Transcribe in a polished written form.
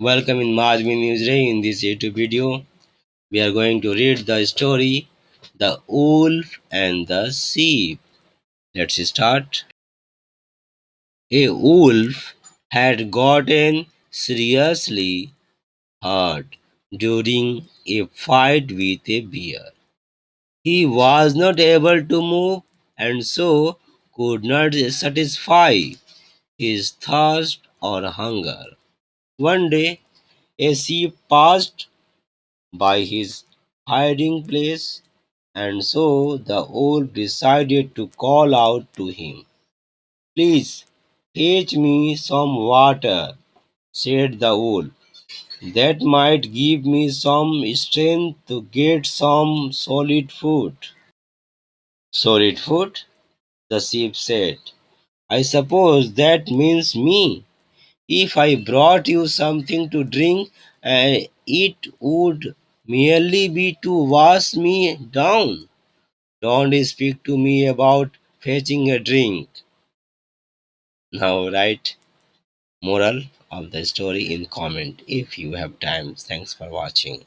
Welcome in Madhyamik News Ray. In this YouTube video, we are going to read the story The Wolf and the Sheep. Let's start. A wolf had gotten seriously hurt during a fight with a bear. He was not able to move and so could not satisfy his thirst or hunger. One day, a sheep passed by his hiding place, and so the wolf decided to call out to him. Please, fetch me some water, said the wolf. That might give me some strength to get some solid food. Solid food? The sheep said. I suppose that means me. If I brought you something to drink, it would merely be to wash me down. Don't speak to me about fetching a drink. Now write moral of the story in comment if you have time. Thanks for watching.